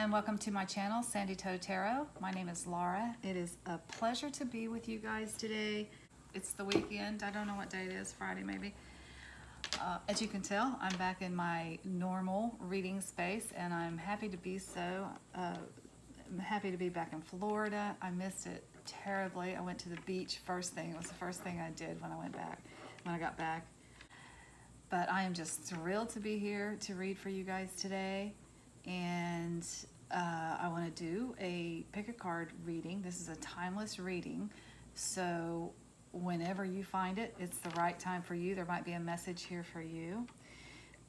and welcome to my channel, Sandy Toe Tarot. My name is Laura. It is a pleasure to be with you guys today. It's the weekend. I don't know what day it is, Friday maybe. As you can tell, I'm back in my normal reading space and I'm happy to be so. I'm happy to be back in Florida. I missed it terribly. I went to the beach first thing. It was the first thing I did when I got back. But I am just thrilled to be here to read for you guys today. And I want to do a pick a card reading. This is a timeless reading. So whenever you find it, it's the right time for you. There might be a message here for you.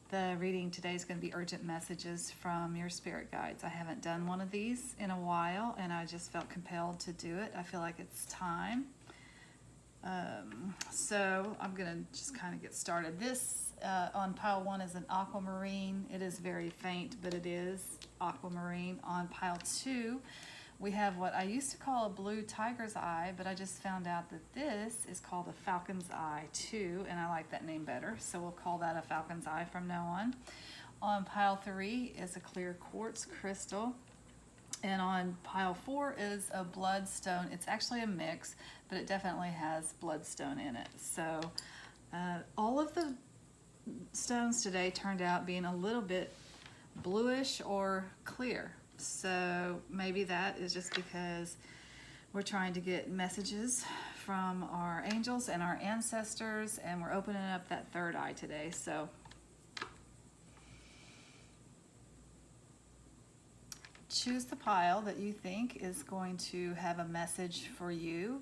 The reading today is going to be urgent messages from your spirit guides. I haven't done one of these in a while and I just felt compelled to do it. I feel like it's time. So I'm going to just kind of get started. This on pile 1 is an Aquamarine. It is very faint, but it is Aquamarine. On pile 2, we have what I used to call a blue tiger's eye, but I just found out that this is called a falcon's eye too, and I like that name better, so we'll call that a falcon's eye from now on. On pile 3 is a clear quartz crystal. And on pile 4 is a bloodstone. It's actually a mix, but it definitely has bloodstone in it. So all of the stones today turned out being a little bit bluish or clear. So maybe that is just because we're trying to get messages from our angels and our ancestors, and we're opening up that third eye today. So choose the pile that you think is going to have a message for you.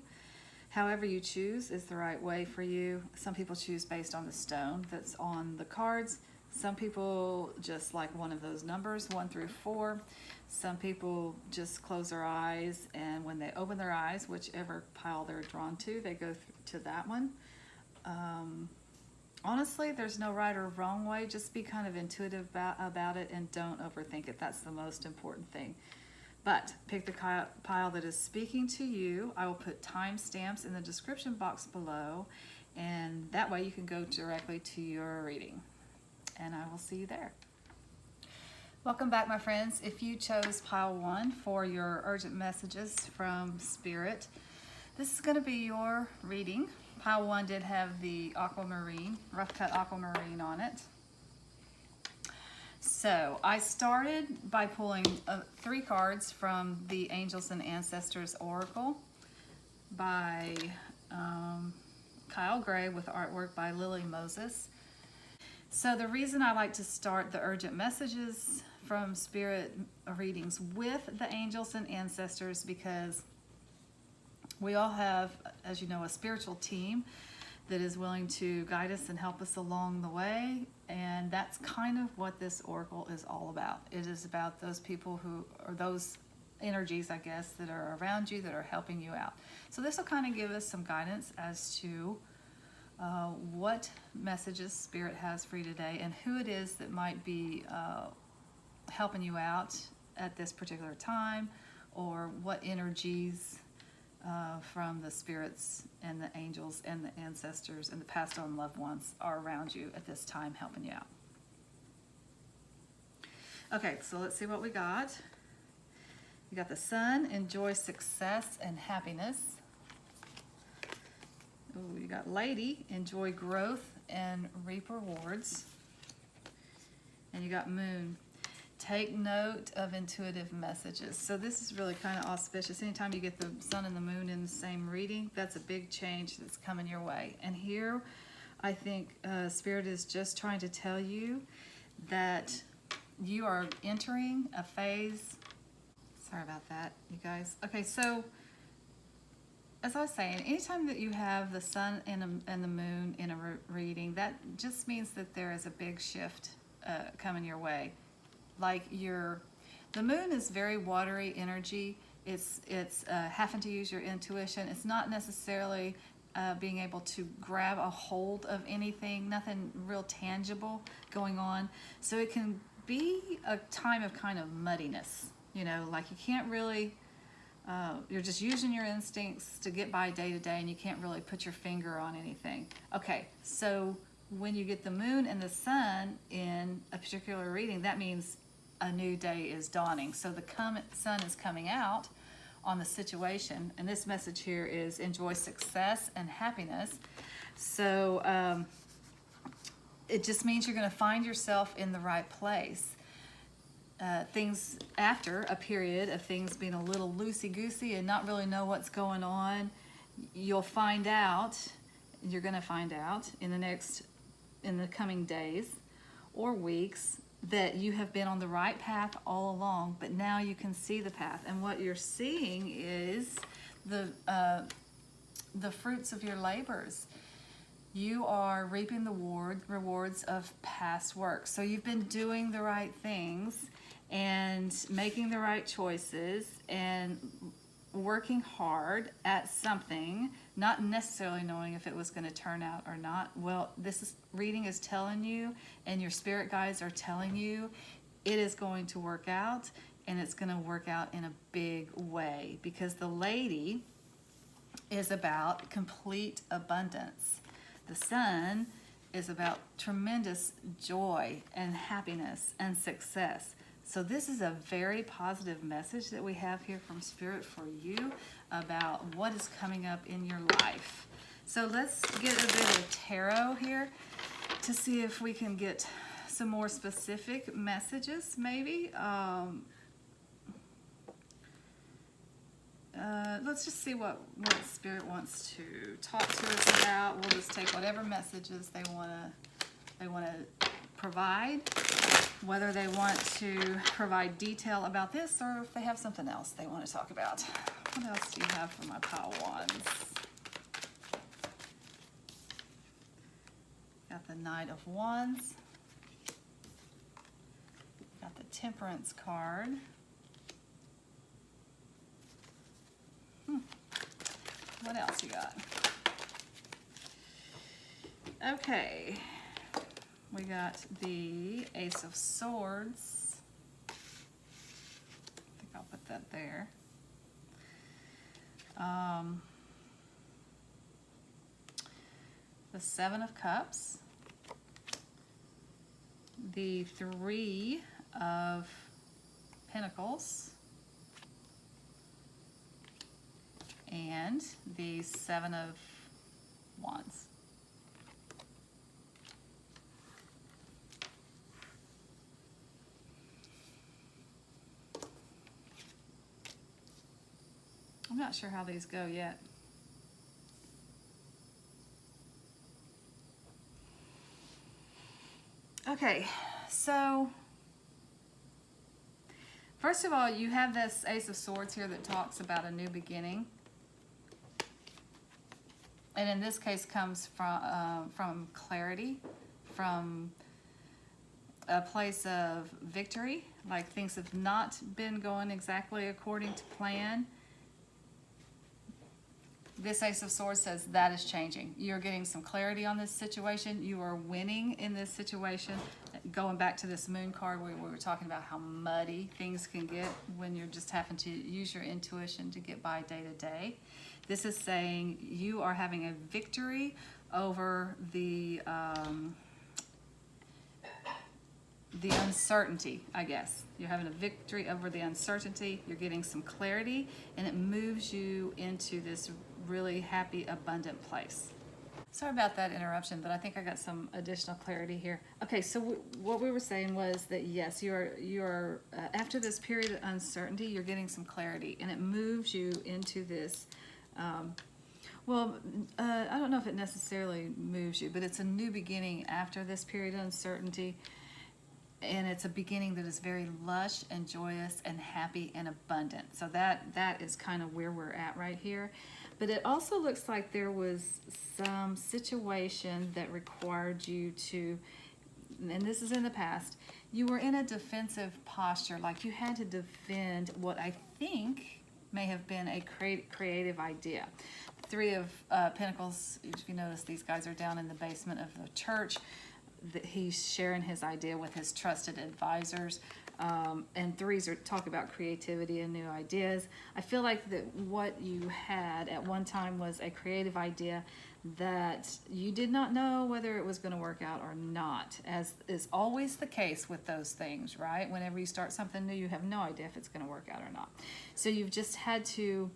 However you choose is the right way for you. Some people choose based on the stone that's on the cards. Some people just like one of those numbers, 1 through 4. Some people just close their eyes, and when they open their eyes, whichever pile they're drawn to, they go to that one. Honestly, there's no right or wrong way. Just be kind of intuitive about it and don't overthink it. That's the most important thing. But pick the pile that is speaking to you. I will put timestamps in the description box below, and that way you can go directly to your reading. And I will see you there. Welcome back, my friends. If you chose pile 1 for your urgent messages from Spirit, this is going to be your reading. Pile 1 did have the Aquamarine, rough cut Aquamarine on it. So I started by pulling 3 cards from the Angels and Ancestors Oracle by Kyle Gray with artwork by Lily Moses. So the reason I like to start the urgent messages from Spirit readings with the Angels and Ancestors, because we all have, as you know, a spiritual team that is willing to guide us and help us along the way. And that's kind of what this oracle is all about. It is about those people who, or those energies, I guess, that are around you that are helping you out. So this will kind of give us some guidance as to what messages Spirit has for you today and who it is that might be helping you out at this particular time, or what energies from the spirits and the angels and the ancestors and the passed on loved ones are around you at this time helping you out. Okay, so let's see what we got. You got the Sun, enjoy success and happiness. Ooh, you got Lady, enjoy growth and reap rewards. And you got Moon, take note of intuitive messages. So this is really kind of auspicious. Anytime you get the Sun and the Moon in the same reading, that's a big change that's coming your way. And here, I think Spirit is just trying to tell you that you are entering a phase. Sorry about that, you guys. Okay, so as I was saying, anytime that you have the Sun and the Moon in a reading, that just means that there is a big shift coming your way. Like the Moon is very watery energy. It's having to use your intuition. It's not necessarily being able to grab a hold of anything, nothing real tangible going on. So it can be a time of kind of muddiness, you know, like you can't really, you're just using your instincts to get by day to day, and you can't really put your finger on anything. Okay, so when you get the Moon and the Sun in a particular reading, that means a new day is dawning. So the sun is coming out on the situation, and this message here is enjoy success and happiness. So it just means you're going to find yourself in the right place. Things after a period of things being a little loosey-goosey and not really know what's going on, you'll find out, you're going to find out in the coming days or weeks that you have been on the right path all along, but now you can see the path. And what you're seeing is the fruits of your labors. You are reaping the rewards of past work. So you've been doing the right things and making the right choices and working hard at something, not necessarily knowing if it was going to turn out or not. Well, reading is telling you, and your spirit guides are telling you, it is going to work out, and it's going to work out in a big way, because the lady is about complete abundance. The sun is about tremendous joy and happiness and success. So this is a very positive message that we have here from Spirit for you about what is coming up in your life. So let's get a bit of tarot here to see if we can get some more specific messages, maybe. Let's just see what Spirit wants to talk to us about. We'll just take whatever messages they want to provide, whether they want to provide detail about this or if they have something else they want to talk about. What else do you have for my pile of wands? Got the Knight of Wands. Got the Temperance card. What else you got? Okay. We got the Ace of Swords. I think I'll put that there. The Seven of Cups. The Three of Pentacles. And the Seven of Wands. I'm not sure how these go yet. Okay, so first of all, you have this Ace of Swords here that talks about a new beginning. And in this case comes from clarity, from a place of victory, like things have not been going exactly according to plan. This Ace of Swords says that is changing. You're getting some clarity on this situation. You are winning in this situation. Going back to this Moon card where we were talking about how muddy things can get when you're just having to use your intuition to get by day to day. This is saying you are having a victory over the uncertainty, I guess. You're having a victory over the uncertainty. You're getting some clarity, and it moves you into this really happy, abundant place. Sorry about that interruption, but I think I got some additional clarity here. Okay, so what we were saying was that yes, you're after this period of uncertainty, you're getting some clarity, and it moves you into this. I don't know if it necessarily moves you, but it's a new beginning after this period of uncertainty. And it's a beginning that is very lush and joyous and happy and abundant. So that is kind of where we're at right here. But it also looks like there was some situation that required you to, and this is in the past, you were in a defensive posture, like you had to defend what I think may have been a creative idea. Three of Pentacles, if you notice, these guys are down in the basement of the church. He's sharing his idea with his trusted advisors. And threes are talk about creativity and new ideas. I feel like that what you had at one time was a creative idea that you did not know whether it was going to work out or not, as is always the case with those things, right? Whenever you start something new, you have no idea if it's going to work out or not. So you've just had to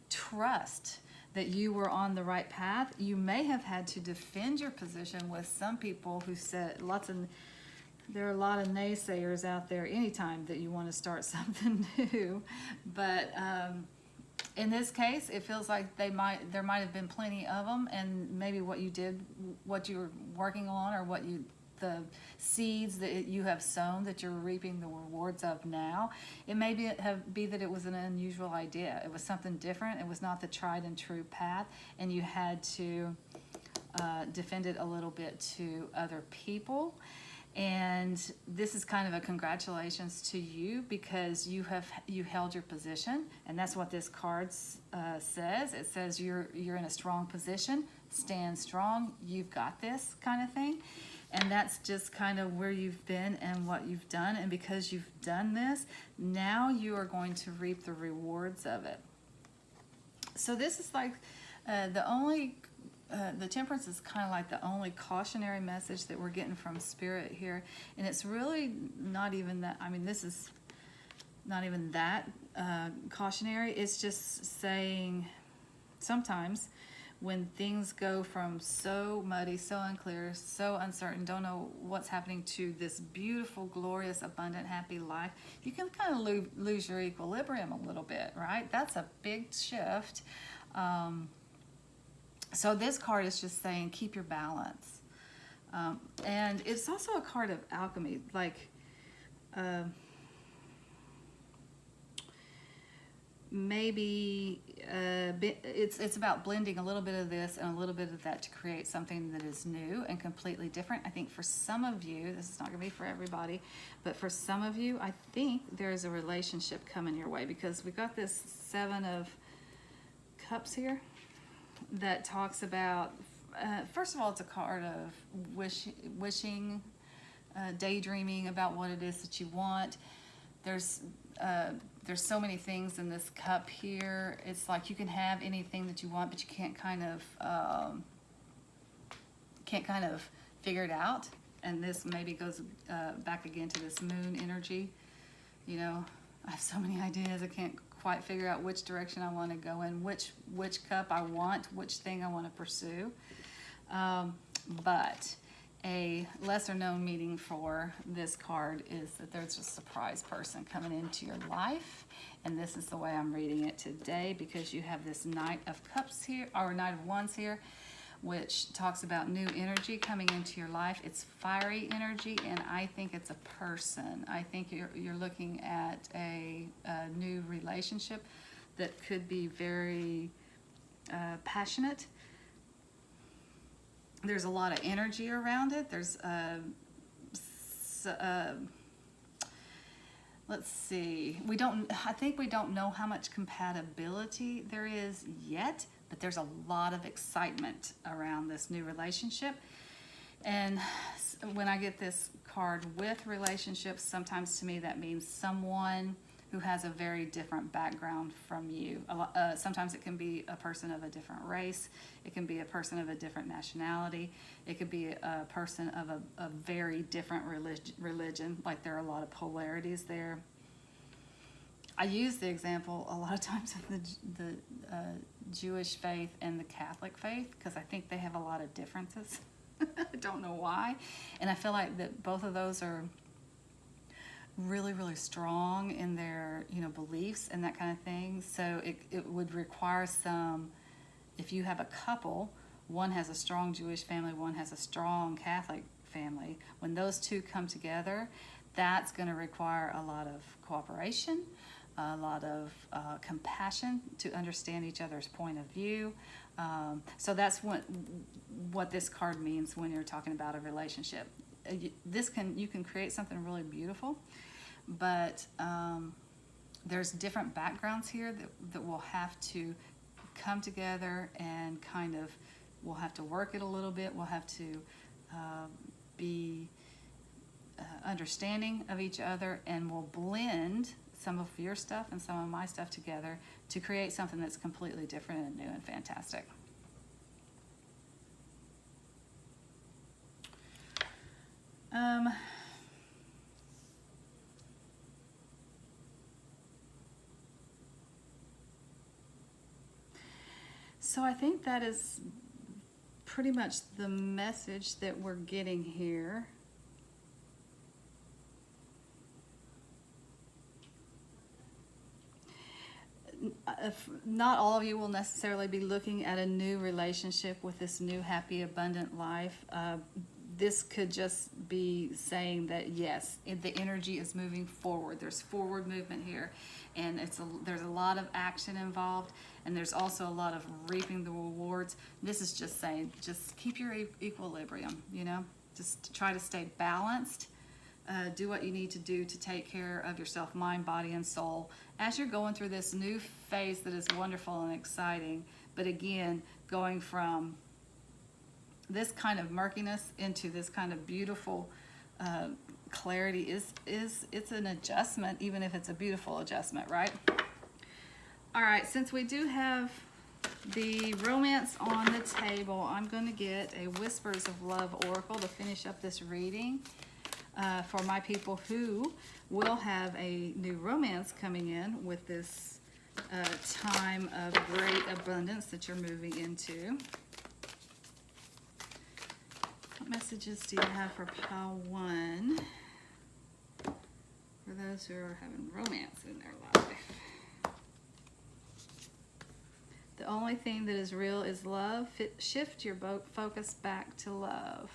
trust that you were on the right path. You may have had to defend your position with some people who said there are a lot of naysayers out there anytime that you want to start something new. But in this case, it feels like there might have been plenty of them, and maybe what you were working on, or the seeds that you have sown that you're reaping the rewards of now. It may be that it was an unusual idea. It was something different. It was not the tried and true path, and you had to defend it a little bit to other people. And this is kind of a congratulations to you, because you held your position, and that's what this card says. It says you're in a strong position, stand strong, you've got this, kind of thing. And that's just kind of where you've been and what you've done. And because you've done this, now you are going to reap the rewards of it. So this is like the temperance is kind of like the only cautionary message that we're getting from Spirit here. And it's really not even that, I mean, this is not even that cautionary. It's just saying sometimes when things go from so muddy, so unclear, so uncertain, don't know what's happening, to this beautiful, glorious, abundant, happy life, you can kind of lose your equilibrium a little bit, right? That's a big shift. So this card is just saying keep your balance. And it's also a card of alchemy, like maybe it's about blending a little bit of this and a little bit of that to create something that is new and completely different. I think for some of you, this is not going to be for everybody, but for some of you, I think there's a relationship coming your way, because we got this 7 of Cups here that talks about, first of all, it's a card of wishing, daydreaming about what it is that you want. There's so many things in this cup here. It's like you can have anything that you want, but you can't kind of figure it out. And this maybe goes back again to this moon energy. You know, I have so many ideas. I can't quite figure out which direction I want to go in, which cup I want, which thing I want to pursue. But a lesser known meaning for this card is that there's a surprise person coming into your life. And this is the way I'm reading it today, because you have this Knight of Cups here, or Knight of Wands here, which talks about new energy coming into your life. It's fiery energy, and I think it's a person. I think you're looking at a new relationship that could be very passionate. There's a lot of energy around it. There's let's see. I think we don't know how much compatibility there is yet, but there's a lot of excitement around this new relationship. And when I get this card with relationships, sometimes to me that means someone who has a very different background from you. Sometimes it can be a person of a different race. It can be a person of a different nationality. It could be a person of a very different religion. Like there are a lot of polarities there. I use the example a lot of times of the Jewish faith and the Catholic faith, because I think they have a lot of differences. I don't know why. And I feel like that both of those are really, really strong in their, beliefs and that kind of thing. So it would require some, if you have a couple, one has a strong Jewish family, one has a strong Catholic family, when those two come together, that's going to require a lot of cooperation, a lot of compassion to understand each other's point of view. So that's what this card means when you're talking about a relationship. You can create something really beautiful, but there's different backgrounds here that will have to come together, and kind of we'll have to work it a little bit. We'll have to be understanding of each other, and we'll blend some of your stuff and some of my stuff together to create something that's completely different and new and fantastic. So I think that is pretty much the message that we're getting here. Not all of you will necessarily be looking at a new relationship with this new happy abundant life. This could just be saying that yes, the energy is moving forward. There's forward movement here, and there's a lot of action involved, and there's also a lot of reaping the rewards. This is just saying, just keep your equilibrium, you know, just try to stay balanced. Do what you need to do to take care of yourself, mind, body, and soul as you're going through this new phase that is wonderful and exciting. But again, going from this kind of murkiness into this kind of beautiful clarity it's an adjustment, even if it's a beautiful adjustment, right? All right, since we do have the romance on the table, I'm going to get a Whispers of Love Oracle to finish up this reading. For my people who will have a new romance coming in with this time of great abundance that you're moving into. What messages do you have for pile 1 for those who are having romance in their life? The only thing that is real is love. Shift your focus back to love.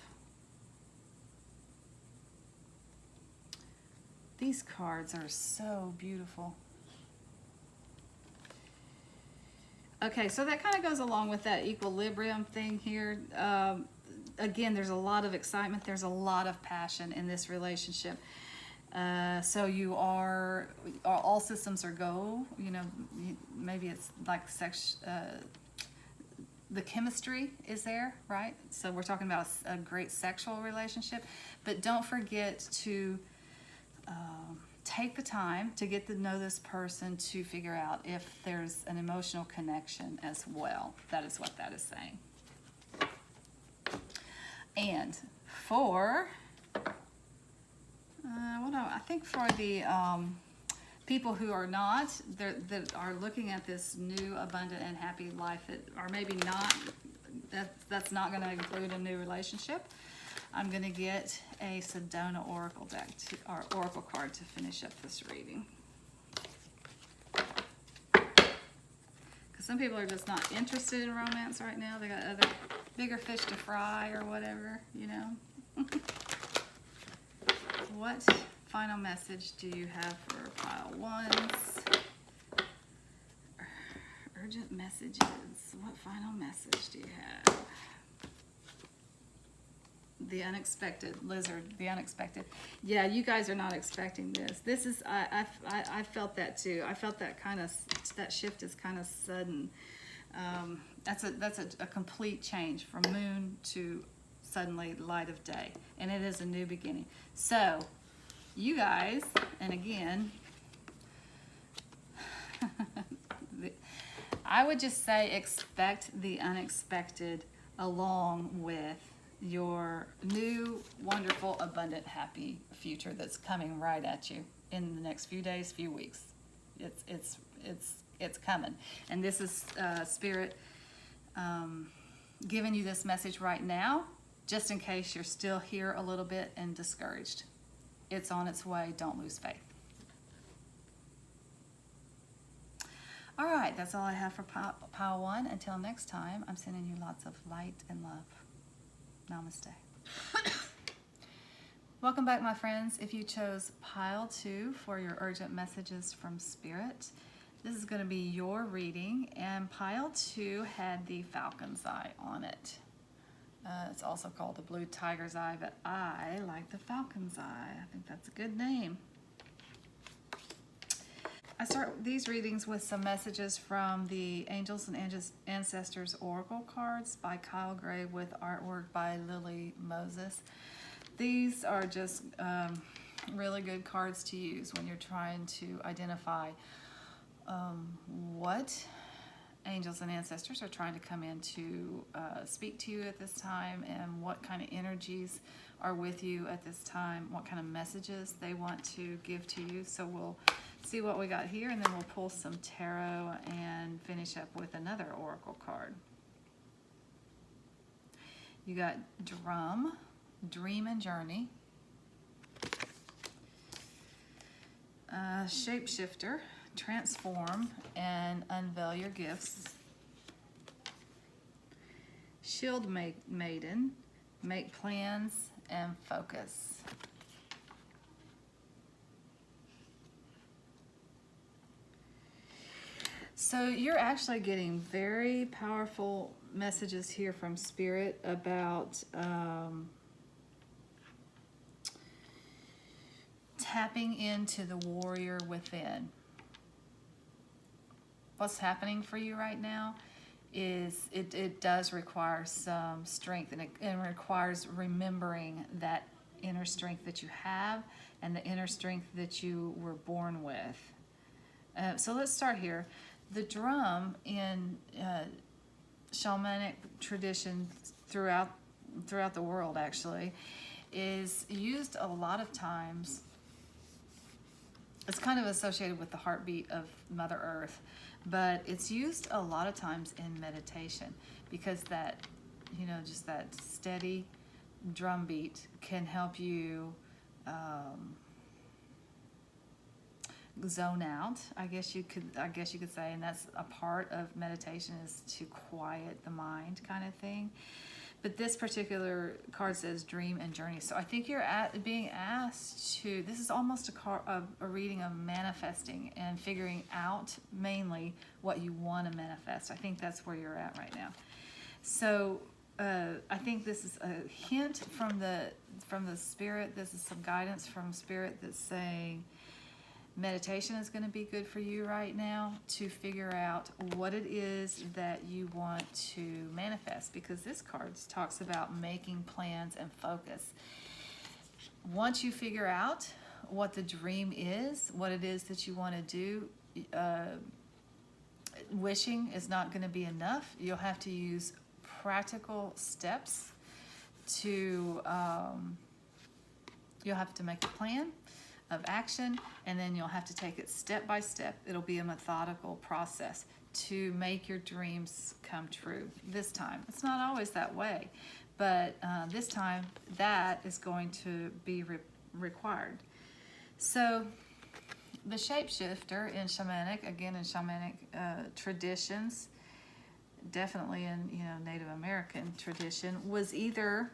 These cards are so beautiful. Okay, so that kind of goes along with that equilibrium thing here. Again, there's a lot of excitement. There's a lot of passion in this relationship. So you are all systems are go. You know, maybe it's like the chemistry is there, right? So we're talking about a great sexual relationship. But don't forget to take the time to get to know this person to figure out if there's an emotional connection as well. That is what that is saying. And for, I think for the people who are not, that are looking at this new abundant and happy life that are maybe not, that's not going to include a new relationship, I'm going to get a Sedona Oracle deck, or Oracle card, to finish up this reading. Because some people are just not interested in romance right now. They got other bigger fish to fry or whatever, you know. What final message do you have for pile 1s? Urgent messages. What final message do you have? The unexpected, Lizard, the unexpected. Yeah, you guys are not expecting this. This is, I felt that too. I felt that that shift is kind of sudden. That's a complete change from moon to suddenly light of day. And it is a new beginning. So, you guys, and again, I would just say expect the unexpected along with your new, wonderful, abundant, happy future that's coming right at you in the next few days, few weeks. It's coming. And this is Spirit giving you this message right now, just in case you're still here a little bit and discouraged. It's on its way. Don't lose faith. All right, that's all I have for pile 1. Until next time, I'm sending you lots of light and love. Namaste. Welcome back, my friends. If you chose pile 2 for your urgent messages from Spirit, this is going to be your reading, and pile 2 had the Falcon's Eye on it. It's also called the Blue Tiger's Eye, but I like the Falcon's Eye. I think that's a good name. I start these readings with some messages from the Angels and Ancestors Oracle cards by Kyle Gray with artwork by Lily Moses. these are just really good cards to use when you're trying to identify what angels and ancestors are trying to come in to speak to you at this time, and what kind of energies are with you at this time, what kind of messages they want to give to you. So we'll see what we got here, and then we'll pull some tarot and finish up with another oracle card. You got Drum, Dream and Journey, Shapeshifter, Transform and Unveil Your Gifts, Shield Maiden, Make Plans and Focus. So you're actually getting very powerful messages here from Spirit about tapping into the warrior within. What's happening for you right now is it does require some strength, and it requires remembering that inner strength that you have and the inner strength that you were born with. So let's start here. The drum in shamanic traditions throughout the world actually is used a lot of times. It's kind of associated with the heartbeat of Mother Earth, but it's used a lot of times in meditation, because that, you know, just that steady drum beat can help you zone out, I guess you could say, and that's a part of meditation, is to quiet the mind, kind of thing. But this particular card says Dream and Journey, so I think you're being asked to. This is almost a reading of manifesting and figuring out mainly what you want to manifest. I think that's where you're at right now. So I think this is a hint from the Spirit. This is some guidance from Spirit that's saying meditation is going to be good for you right now to figure out what it is that you want to manifest, because this card talks about making plans and focus. Once you figure out what the dream is, what it is that you want to do, wishing is not going to be enough. You'll have to use practical steps to, you'll have to make a plan of action, and then you'll have to take it step by step. It'll be a methodical process to make your dreams come true. This time, it's not always that way, but this time that is going to be required. So the shapeshifter in shamanic, again in shamanic traditions, definitely in Native American tradition, was either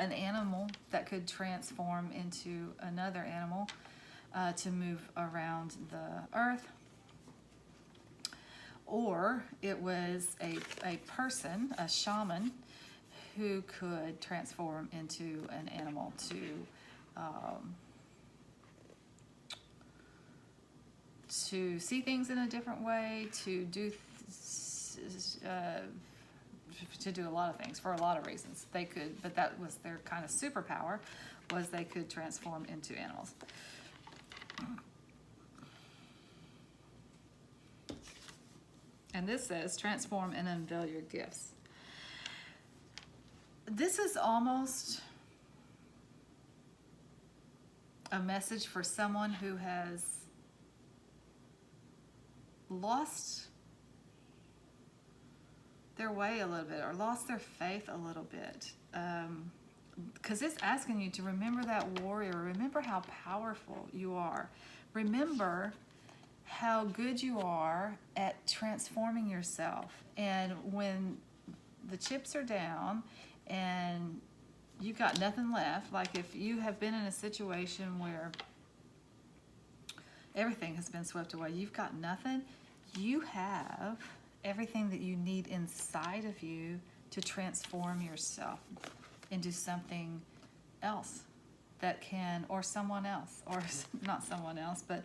an animal that could transform into another animal to move around the earth, or it was a person, a shaman, who could transform into an animal to see things in a different way, to do a lot of things for a lot of reasons. They could, but that was their kind of superpower, was they could transform into animals. And this says transform and unveil your gifts. This is almost a message for someone who has lost their way a little bit, or lost their faith a little bit, because it's asking you to remember that warrior. Remember how powerful you are. Remember how good you are at transforming yourself. And when the chips are down and you've got nothing left, like if you have been in a situation where everything has been swept away, you've got nothing, you have everything that you need inside of you to transform yourself into something else that can, or someone else, or not someone else, but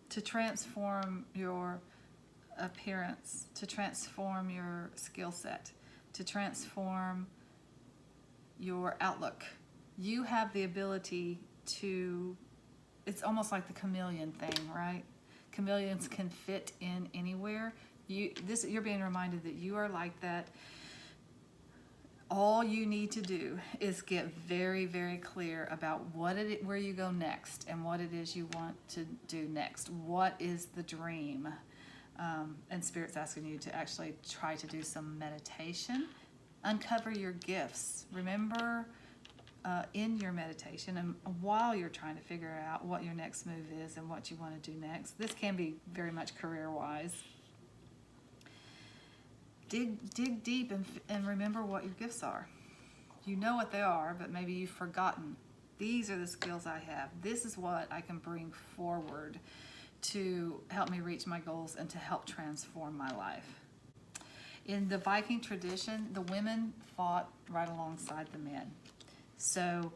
to transform your appearance, to transform your skill set, to transform your outlook. You have the ability to, it's almost like the chameleon thing, right? Chameleons can fit in anywhere. You're being reminded that you are like that. All you need to do is get very, very clear about where you go next and what it is you want to do next. What is the dream? And Spirit's asking you to actually try to do some meditation. Uncover your gifts. Remember in your meditation and while you're trying to figure out what your next move is and what you want to do next. This can be very much career-wise. Dig deep and remember what your gifts are. You know what they are, but maybe you've forgotten. These are the skills I have. This is what I can bring forward to help me reach my goals and to help transform my life. In the Viking tradition, the women fought right alongside the men. So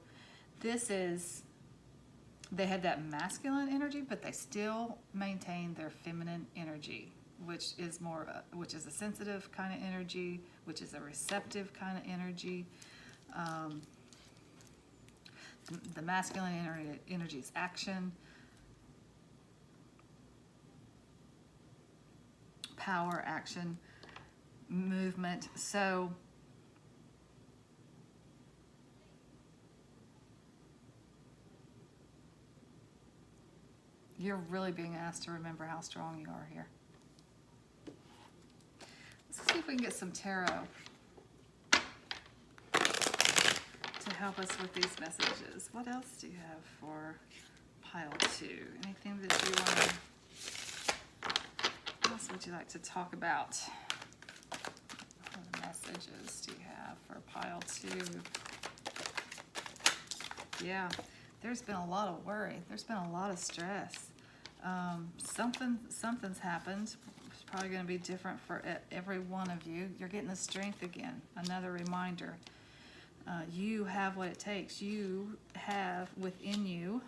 they had that masculine energy, but they still maintained their feminine energy, which is a sensitive kind of energy, which is a receptive kind of energy. The masculine energy is action, power, action, movement. So you're really being asked to remember how strong you are here. Let's see if we can get some tarot to help us with these messages. What else do you have for pile 2? Anything that you want to... What else would you like to talk about? What messages do you have for pile 2? Yeah, there's been a lot of worry. There's been a lot of stress. Something's happened. It's probably going to be different for every one of you. You're getting the strength again. Another reminder. You have what it takes. You have within you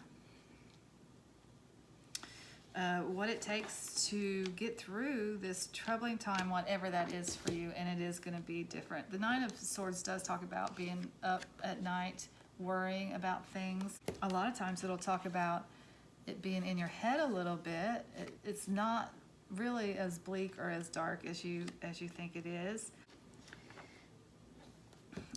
what it takes to get through this troubling time, whatever that is for you, and it is going to be different. The Nine of Swords does talk about being up at night, worrying about things. A lot of times it'll talk about it being in your head a little bit. It's not really as bleak or as dark as you think it is.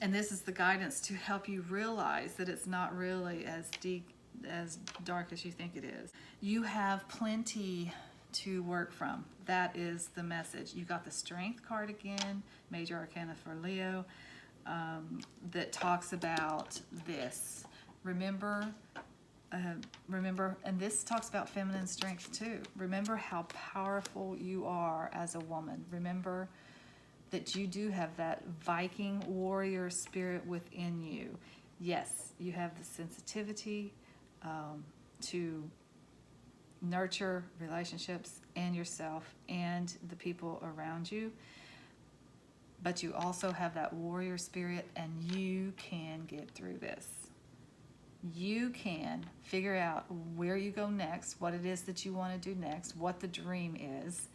And this is the guidance to help you realize that it's not really as deep, as dark as you think it is. You have plenty to work from. That is the message. You got the Strength card again, Major Arcana for Leo, that talks about this. Remember, and this talks about feminine strength too. Remember how powerful you are as a woman. Remember that you do have that Viking warrior spirit within you. Yes, you have the sensitivity to nurture relationships and yourself and the people around you. But you also have that warrior spirit, and you can get through this. You can figure out where you go next, what it is that you want to do next, what the dream is,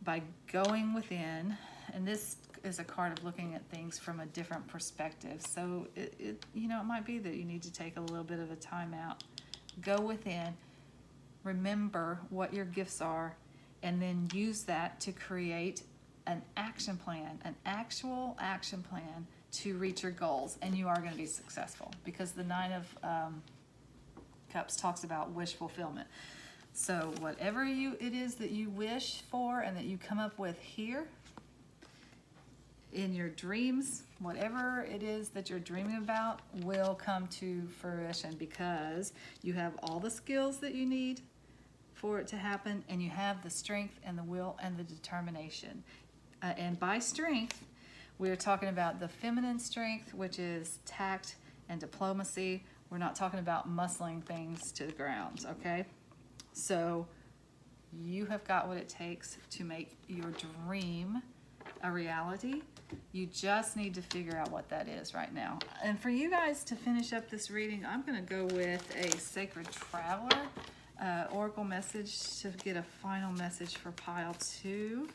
by going within. And this is a card of looking at things from a different perspective. So it might be that you need to take a little bit of a time out. Go within, remember what your gifts are, and then use that to create an action plan, an actual action plan to reach your goals, and you are going to be successful, because the Nine of Cups talks about wish fulfillment. So whatever it is that you wish for and that you come up with here in your dreams, whatever it is that you're dreaming about will come to fruition, because you have all the skills that you need for it to happen, and you have the strength and the will and the determination. And by strength, we're talking about the feminine strength, which is tact and diplomacy. We're not talking about muscling things to the ground, okay? So you have got what it takes to make your dream a reality. You just need to figure out what that is right now. And for you guys to finish up this reading, I'm going to go with a Sacred Traveler Oracle message to get a final message for pile 2.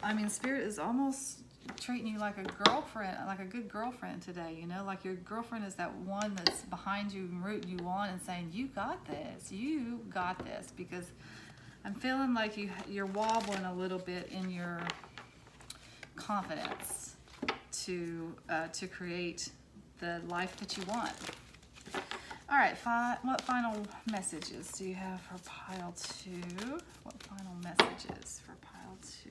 I mean, Spirit is almost treating you like a girlfriend, like a good girlfriend today, you know, like your girlfriend is that one that's behind you and rooting you on and saying, you got this, because I'm feeling like you're wobbling a little bit in your confidence to create the life that you want. All right, what final messages do you have for pile 2? What final messages for pile 2?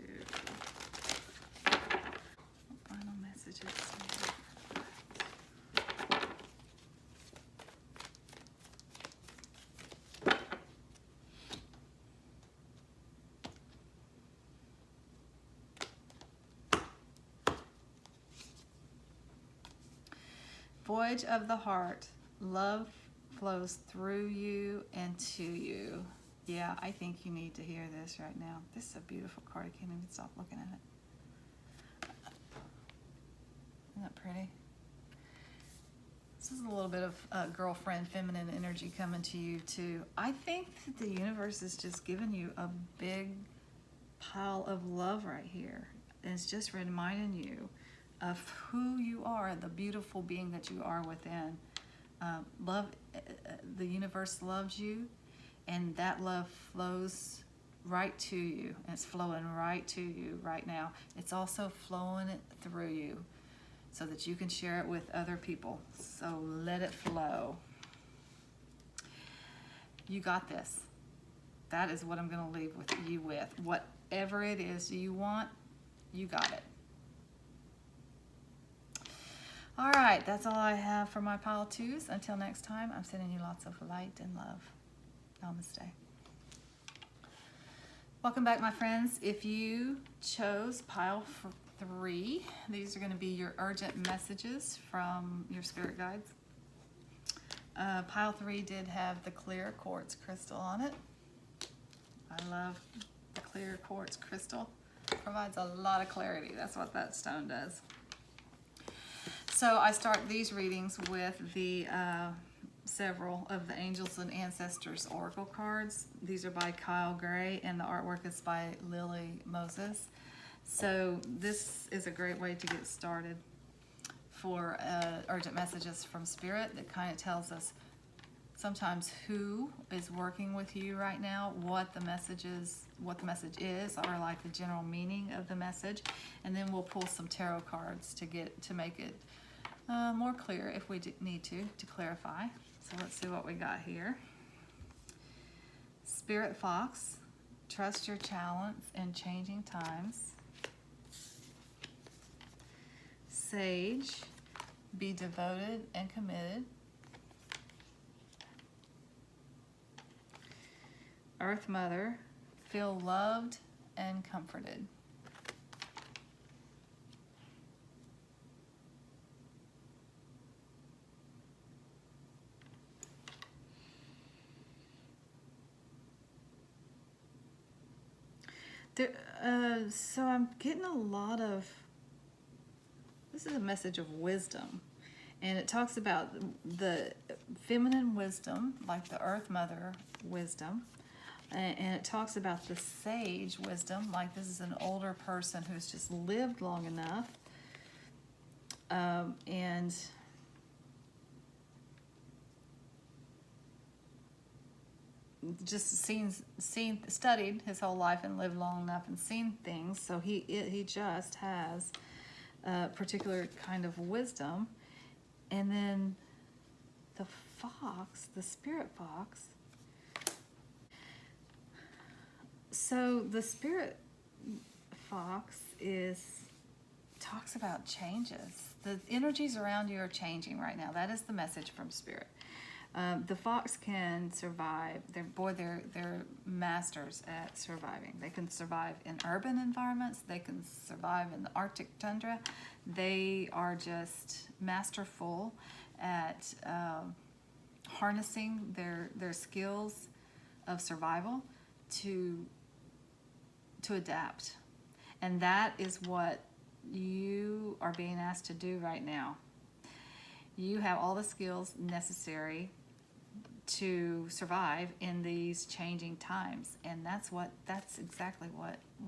Final messages. Voyage of the heart. Love flows through you and to you. Yeah, I think you need to hear this right now. This is a beautiful card. I can't even stop looking at it. Isn't that pretty? This is a little bit of girlfriend, feminine energy coming to you too. I think that the universe is just giving you a big pile of love right here. And it's just reminding you of who you are, the beautiful being that you are within. The universe loves you, and that love flows right to you. And it's flowing right to you right now. It's also flowing through you so that you can share it with other people. So let it flow. You got this. That is what I'm going to leave you with. Whatever it is you want, you got it. All right, that's all I have for my pile 2s. Until next time, I'm sending you lots of light and love. Namaste. Welcome back, my friends. If you chose pile 3, these are going to be your urgent messages from your spirit guides. Pile 3 did have the clear quartz crystal on it. I love the clear quartz crystal. Provides a lot of clarity. That's what that stone does. So I start these readings with the several of the Angels and Ancestors Oracle cards. These are by Kyle Gray, and the artwork is by Lily Moses. So this is a great way to get started for urgent messages from Spirit that kind of tells us sometimes who is working with you right now, what the message is, or like the general meaning of the message, and then we'll pull some tarot cards to make it more clear if we need to clarify. So let's see what we got here. Spirit Fox, trust your talents in changing times. Sage, be devoted and committed. Earth Mother, feel loved and comforted. So I'm getting a lot of, this is a message of wisdom, and it talks about the feminine wisdom, like the Earth Mother wisdom, and it talks about the sage wisdom, like this is an older person who's just lived long enough, and just studied his whole life and lived long enough and seen things, so he just has a particular kind of wisdom. And then the fox, the spirit fox. So the spirit fox talks about changes. The energies around you are changing right now. That is the message from Spirit. The fox can survive. They're masters at surviving. They can survive in urban environments. They can survive in the Arctic tundra. They are just masterful at harnessing their skills of survival to adapt. And that is what you are being asked to do right now. You have all the skills necessary to survive in these changing times, and that's exactly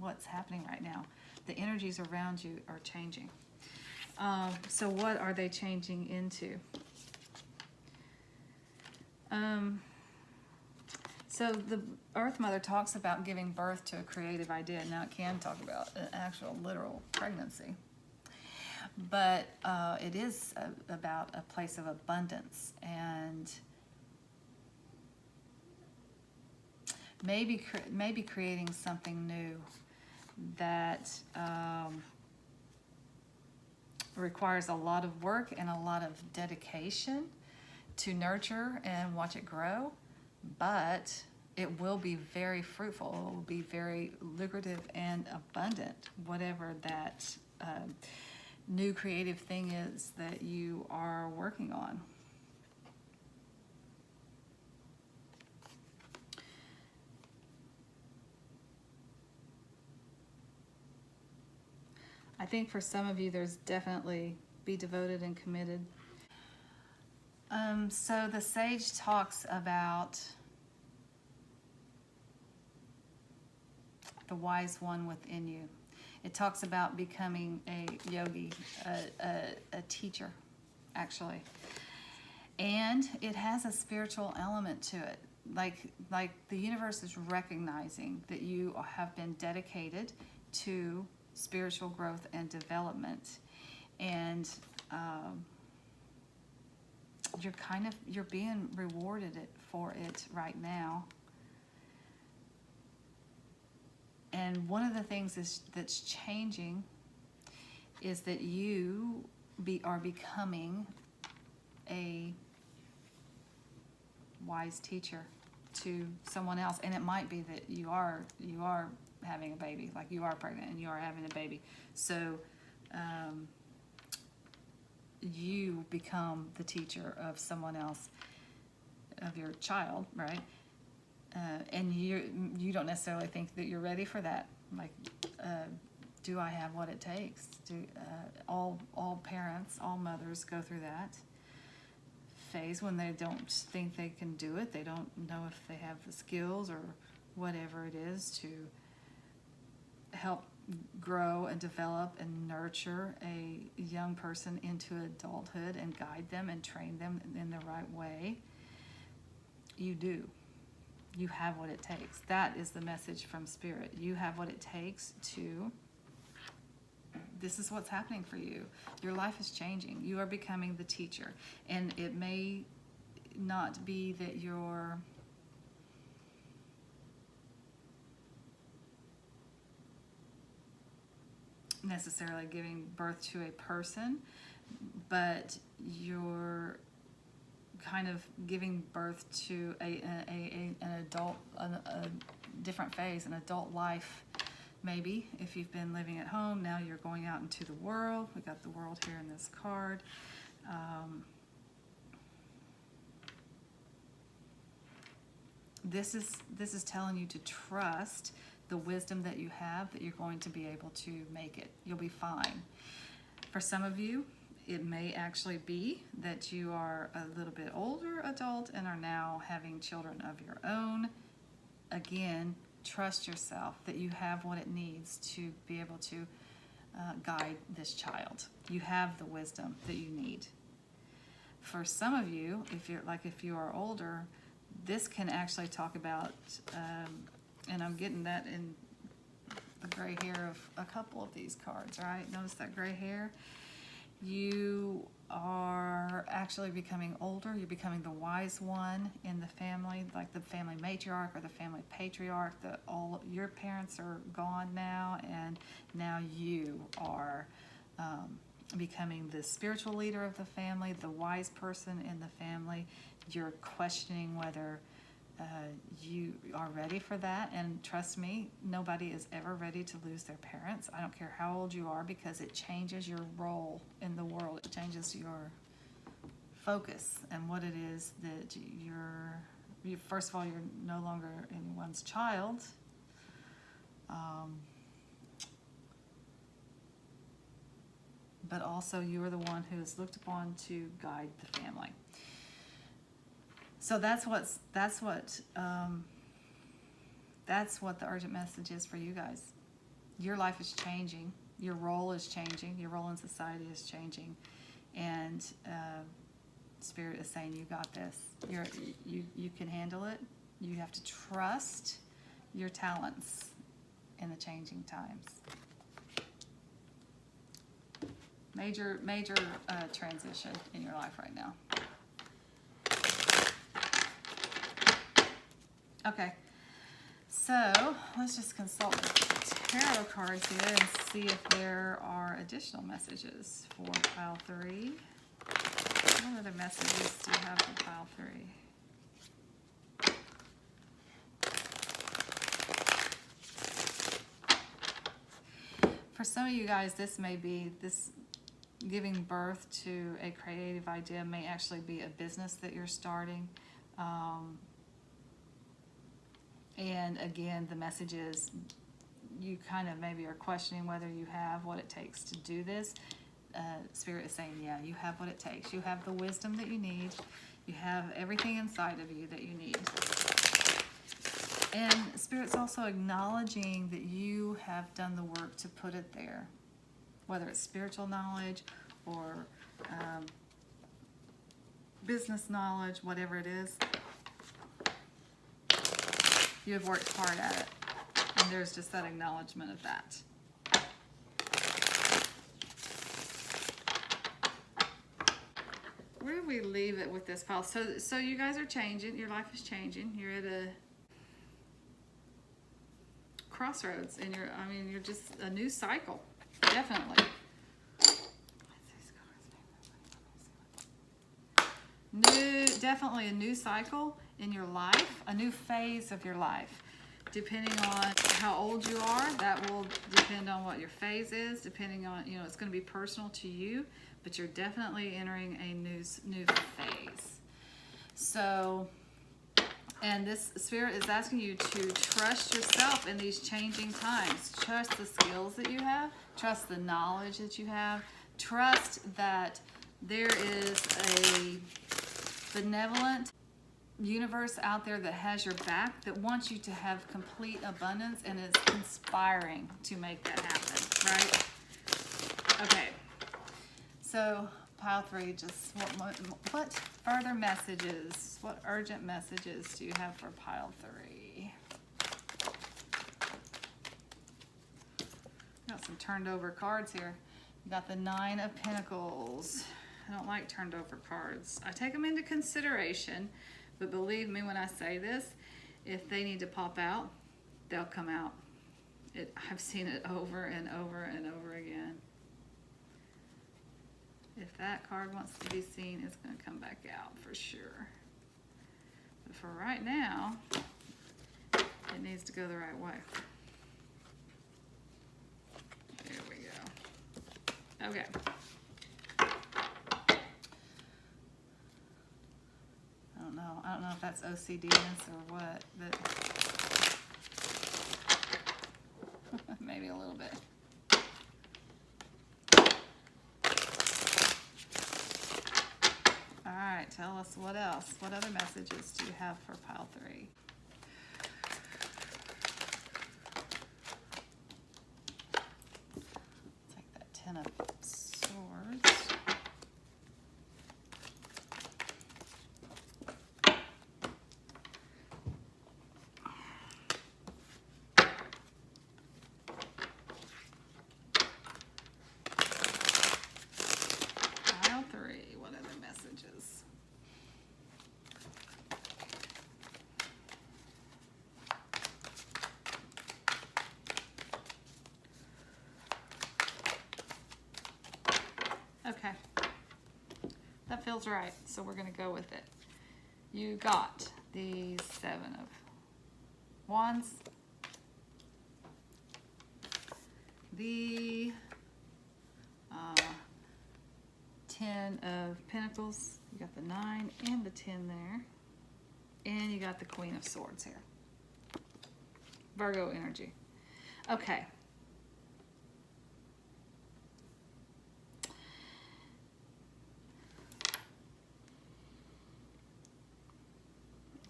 what's happening right now. the energies around you are changing. So what are they changing into? So the Earth Mother talks about giving birth to a creative idea. Now it can talk about an actual literal pregnancy. But it is about a place of abundance, and maybe creating something new that requires a lot of work and a lot of dedication to nurture and watch it grow, but it will be very fruitful. It will be very lucrative and abundant, whatever that new creative thing is that you are working on. I think for some of you, there's definitely be devoted and committed. So the sage talks about the wise one within you. It talks about becoming a yogi, a teacher, actually. And it has a spiritual element to it. Like the universe is recognizing that you have been dedicated to spiritual growth and development. And you're being rewarded for it right now. And one of the things that's changing is that you are becoming a wise teacher to someone else. And it might be that you are having a baby, like you are pregnant and you are having a baby. So you become the teacher of someone else, of your child, right? And you don't necessarily think that you're ready for that. Like, do I have what it takes? All parents, all mothers go through that phase when they don't think they can do it. They don't know if they have the skills or whatever it is to help grow and develop and nurture a young person into adulthood and guide them and train them in the right way. You do. You have what it takes. That is the message from Spirit. You have what it takes to, this is what's happening for you. Your life is changing. You are becoming the teacher. And it may not be that you're necessarily giving birth to a person, but you're kind of giving birth to an adult, a different phase, an adult life. Maybe if you've been living at home, now you're going out into the world. We got the world here in this card. This is telling you to trust the wisdom that you have, that you're going to be able to make it. You'll be fine. For some of you, it may actually be that you are a little bit older adult and are now having children of your own. Again, trust yourself that you have what it needs to be able to guide this child. You have the wisdom that you need. For some of you, if you are older, this can actually talk about, and I'm getting that in the gray hair of a couple of these cards, right? Notice that gray hair? You are actually becoming older. You're becoming the wise one in the family, like the family matriarch or the family patriarch. All your parents are gone now, and now you are becoming the spiritual leader of the family, the wise person in the family. You're questioning whether you are ready for that, and trust me, nobody is ever ready to lose their parents. I don't care how old you are, because it changes your role in the world. It changes your focus and what it is that you're first of all, you're no longer anyone's child. But also you are the one who is looked upon to guide the family. So that's what the urgent message is for you guys. your life is changing. Your role is changing. Your role in society is changing. And Spirit is saying, you got this. You can handle it. You have to trust your talents in the changing times. Major transition in your life right now. Okay, so let's just consult the tarot cards here and see if there are additional messages for pile 3. What other messages do you have for pile 3? For some of you guys, this may be this giving birth to a creative idea may actually be a business that you're starting. And again, the message is you kind of maybe are questioning whether you have what it takes to do this. Spirit is saying, yeah, you have what it takes. You have the wisdom that you need. You have everything inside of you that you need. And Spirit's also acknowledging that you have done the work to put it there. Whether it's spiritual knowledge or business knowledge, whatever it is. You have worked hard at it, and there's just that acknowledgement of that. Where do we leave it with this pile? So you guys are changing. Your life is changing. You're at a crossroads, and you're just a new cycle, definitely. Definitely a new cycle in your life, a new phase of your life. Depending on how old you are, that will depend on what your phase is. Depending on, it's going to be personal to you, but you're definitely entering a new phase. So, and this Spirit is asking you to trust yourself in these changing times. Trust the skills that you have. Trust the knowledge that you have. Trust that there is a benevolent universe out there that has your back, that wants you to have complete abundance and is conspiring to make that happen, right? Okay, so pile 3, just what further messages, what urgent messages do you have for pile 3? Got some turned over cards here. You got the 9 of Pentacles. I don't like turned over cards. I take them into consideration, but believe me when I say this, if they need to pop out, they'll come out. I've seen it over and over and over again. If that card wants to be seen, it's going to come back out for sure. But for right now, it needs to go the right way. There we go. Okay. I don't know if that's OCDness or what, but maybe a little bit. All right, tell us what else. What other messages do you have for pile 3? Take that 10 of Swords. Okay, that feels right, so we're going to go with it. You got the 7 of Wands, the 10 of Pentacles, you got the 9 and the 10 there, and you got the Queen of Swords here. Virgo energy. Okay.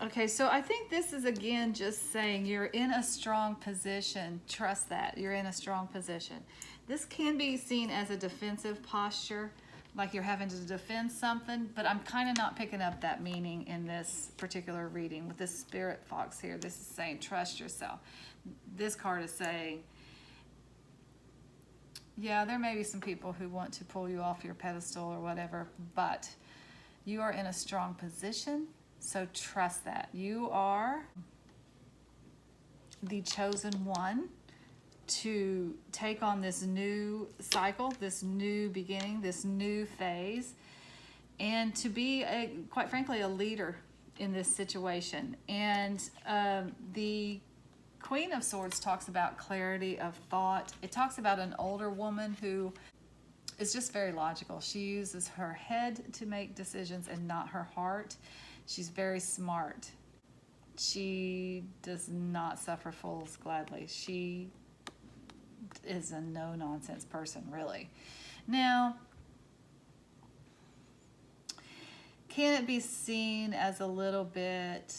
Okay, so I think this is again just saying you're in a strong position. Trust that. You're in a strong position. This can be seen as a defensive posture, like you're having to defend something, but I'm kind of not picking up that meaning in this particular reading. With this spirit fox here, this is saying trust yourself. This card is saying, yeah, there may be some people who want to pull you off your pedestal or whatever, but you are in a strong position. So trust that. You are the chosen one to take on this new cycle, this new beginning, this new phase, and to be, quite frankly, a leader in this situation. And the Queen of Swords talks about clarity of thought. It talks about an older woman who is just very logical. She uses her head to make decisions and not her heart. She's very smart. She does not suffer fools gladly. She is a no-nonsense person, really. Now, can it be seen as a little bit,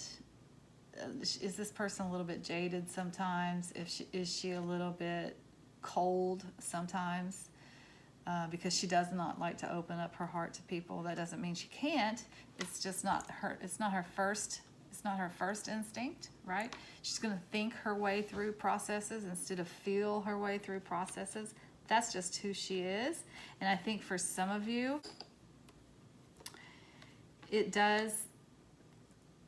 is this person a little bit jaded sometimes? Is she a little bit cold sometimes? Because she does not like to open up her heart to people. That doesn't mean she can't. It's just not her. It's not her first instinct, right? She's going to think her way through processes instead of feel her way through processes. That's just who she is. And I think for some of you, it does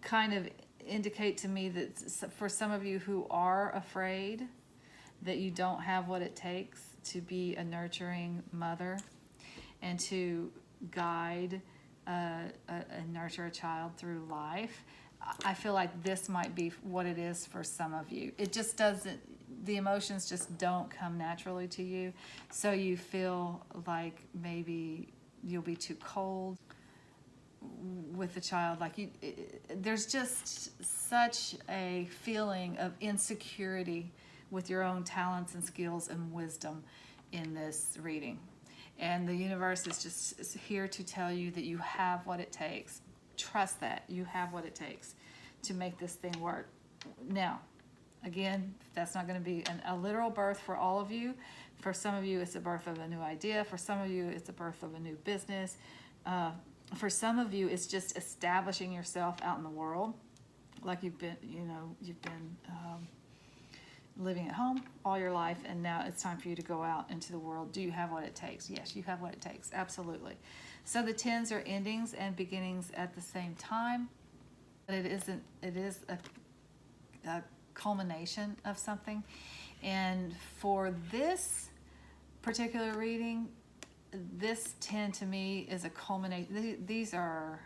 kind of indicate to me that for some of you who are afraid that you don't have what it takes to be a nurturing mother and to guide and nurture a child through life, I feel like this might be what it is for some of you. It just doesn't, the emotions just don't come naturally to you. So you feel like maybe you'll be too cold with the child. Like there's just such a feeling of insecurity with your own talents and skills and wisdom in this reading. And the universe is just here to tell you that you have what it takes. Trust that you have what it takes to make this thing work. Now, again, that's not going to be a literal birth for all of you. For some of you, it's a birth of a new idea. For some of you, it's a birth of a new business. For some of you, it's just establishing yourself out in the world, like you've been living at home all your life, and now it's time for you to go out into the world. Do you have what it takes? Yes, you have what it takes. Absolutely. So the 10s are endings and beginnings at the same time, but it is a culmination of something. And for this particular reading, this 10 to me is a culmination. These are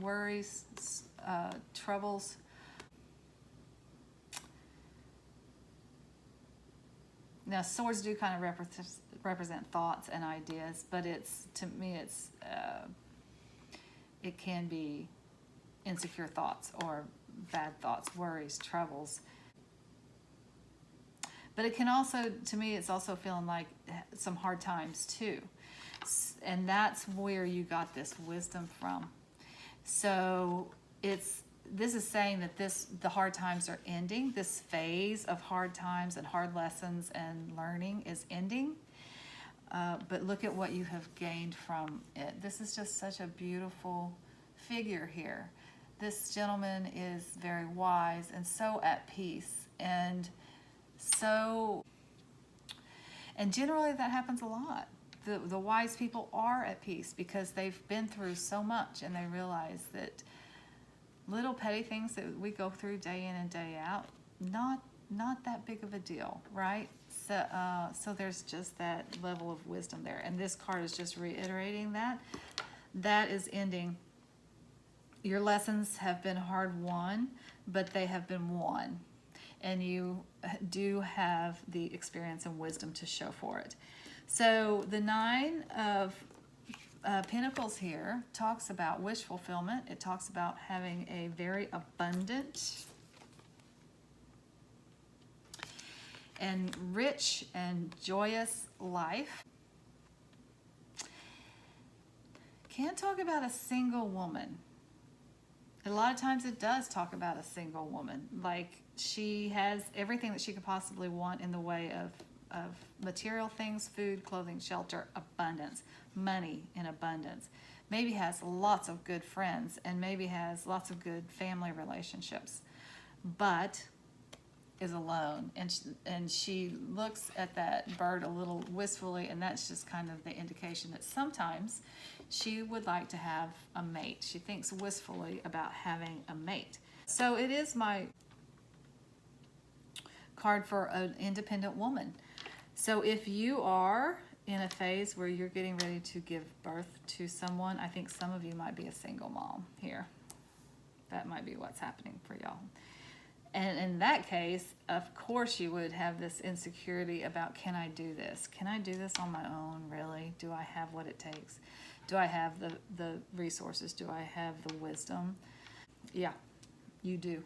worries, troubles. Now, swords do kind of represent thoughts and ideas, but to me, it can be insecure thoughts or bad thoughts, worries, troubles. But it can also, to me, it's also feeling like some hard times too. And that's where you got this wisdom from. So this is saying that the hard times are ending. This phase of hard times and hard lessons and learning is ending. But look at what you have gained from it. This is just such a beautiful figure here. This gentleman is very wise and so at peace. And generally that happens a lot. The wise people are at peace because they've been through so much, and they realize that little petty things that we go through day in and day out, not that big of a deal, right? So there's just that level of wisdom there. And this card is just reiterating that is ending. Your lessons have been hard won, but they have been won. And you do have the experience and wisdom to show for it. So the 9 of Pentacles here talks about wish fulfillment. It talks about having a very abundant and rich and joyous life. Can't talk about a single woman A lot of times it does talk about a single woman. Like she has everything that she could possibly want in the way of material things, food, clothing, shelter, abundance, money in abundance. Maybe has lots of good friends and maybe has lots of good family relationships, but is alone. And she looks at that bird a little wistfully, and that's just kind of the indication that sometimes she would like to have a mate. She thinks wistfully about having a mate. So it is my card for an independent woman. So if you are in a phase where you're getting ready to give birth to someone, I think some of you might be a single mom here. That might be what's happening for y'all. And in that case, of course you would have this insecurity about, can I do this? Can I do this on my own, really? Do I have what it takes? Do I have the resources? Do I have the wisdom? Yeah, you do.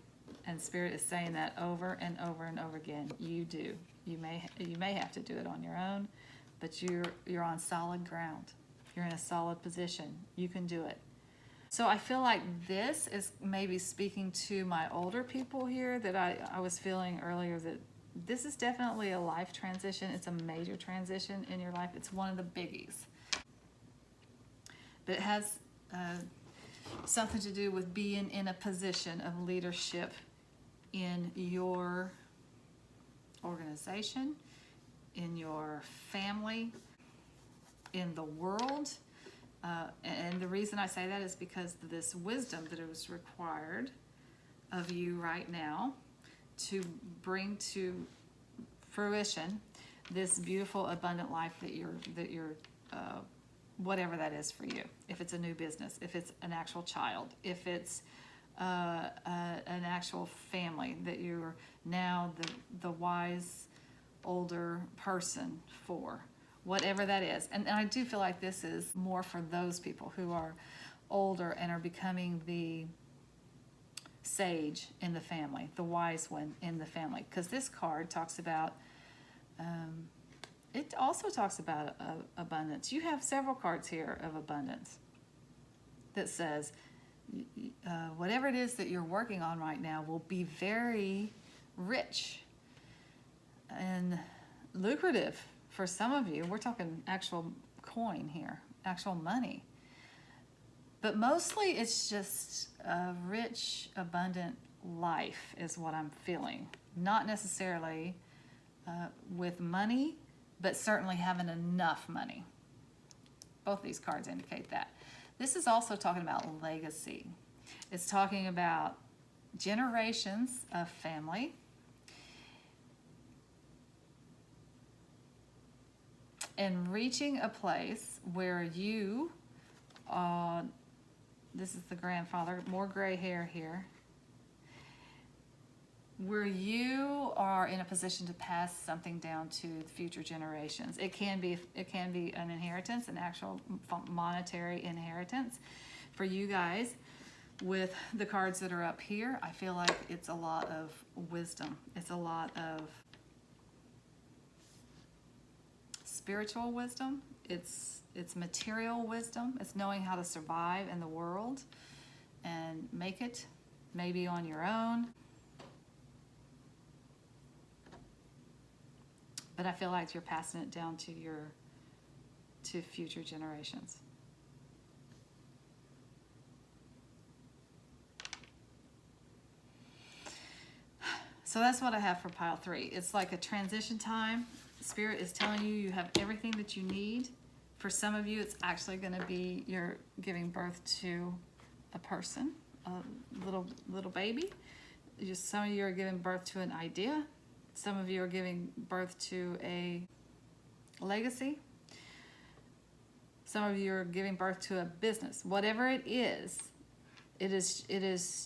And Spirit is saying that over and over and over again. You do. You may have to do it on your own, but you're on solid ground. You're in a solid position. You can do it. So I feel like this is maybe speaking to my older people here, that I was feeling earlier, that this is definitely a life transition. It's a major transition in your life. It's one of the biggies. But it has something to do with being in a position of leadership in your organization, in your family, in the world. And the reason I say that is because this wisdom that is required of you right now to bring to fruition this beautiful, abundant life that you're whatever that is for you. If it's a new business, if it's an actual child, if it's an actual family that you're now the wise older person for. Whatever that is. And I do feel like this is more for those people who are older and are becoming the sage in the family, the wise one in the family. Because this card talks about, it also talks about abundance. You have several cards here of abundance that says, whatever it is that you're working on right now will be very rich and lucrative. For some of you, we're talking actual coin here, actual money. But mostly it's just a rich, abundant life is what I'm feeling. Not necessarily with money, but certainly having enough money. Both these cards indicate that. This is also talking about legacy. It's talking about generations of family. And reaching a place where you, this is the grandfather, more gray hair here, where you are in a position to pass something down to future generations. It can be an inheritance, an actual monetary inheritance. For you guys, with the cards that are up here, I feel like it's a lot of wisdom. It's a lot of spiritual wisdom, it's material wisdom, it's knowing how to survive in the world and make it, maybe on your own. But I feel like you're passing it down to future generations. So that's what I have for pile 3. It's like a transition time. Spirit is telling you you have everything that you need. For some of you, it's actually going to be you're giving birth to a person, a little baby. Some of you are giving birth to an idea. Some of you are giving birth to a legacy. Some of you are giving birth to a business. Whatever it is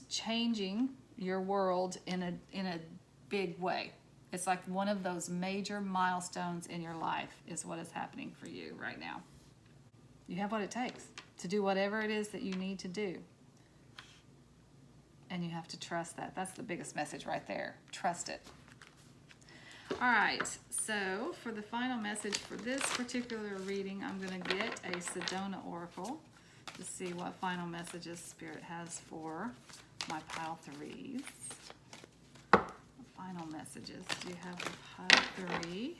changing your world in a big way. It's like one of those major milestones in your life is what is happening for you right now. You have what it takes to do whatever it is that you need to do. And you have to trust that. That's the biggest message right there. Trust it. All right, so for the final message for this particular reading, I'm going to get a Sedona Oracle to see what final messages Spirit has for my pile threes. What final messages do you have for pile 3?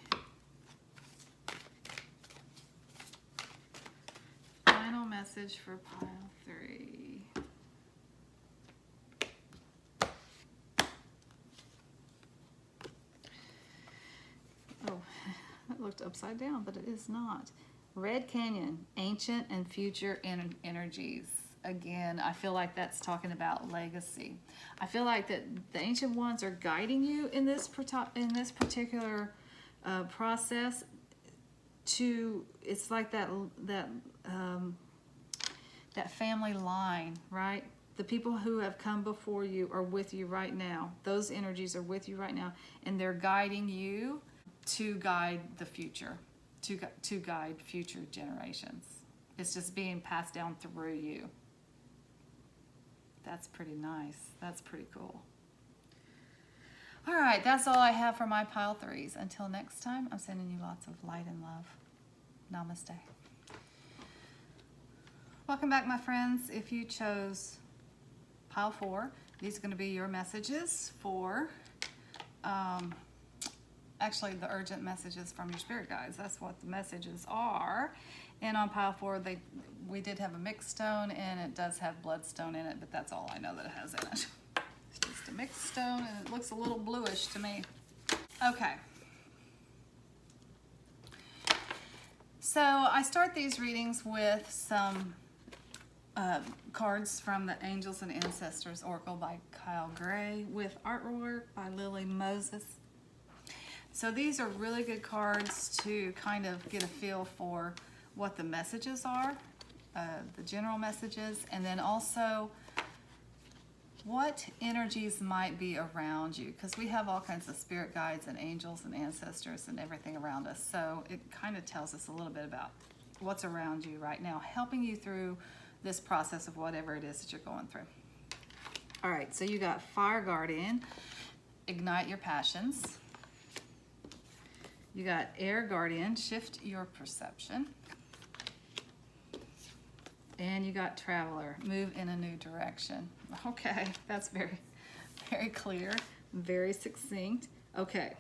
Final message for pile 3. Oh, it looked upside down, but it is not. Red Canyon, ancient and future energies. Again, I feel like that's talking about legacy. I feel like that the ancient ones are guiding you in this particular process. It's like that family line, right? The people who have come before you are with you right now. Those energies are with you right now, and they're guiding you to guide the future, to guide future generations. It's just being passed down through you. That's pretty nice. That's pretty cool. All right, that's all I have for my pile threes. Until next time, I'm sending you lots of light and love. Namaste. Welcome back, my friends. If you chose pile 4, these are going to be your messages for actually the urgent messages from your spirit guides. That's what the messages are. And on pile 4, we did have a mixed stone, and it does have bloodstone in it, but that's all I know that it has in it. It's just a mixed stone, and it looks a little bluish to me. Okay. So I start these readings with some cards from the Angels and Ancestors Oracle by Kyle Gray with artwork by Lily Moses. So these are really good cards to kind of get a feel for what the messages are, the general messages, and then also what energies might be around you, because we have all kinds of spirit guides and angels and ancestors and everything around us. So it kind of tells us a little bit about what's around you right now, helping you through this process of whatever it is that you're going through. All right, so you got Fire Guardian, ignite your passions. You got Air Guardian, shift your perception. And you got Traveler, move in a new direction. Okay, that's very, very clear, very succinct. Okay.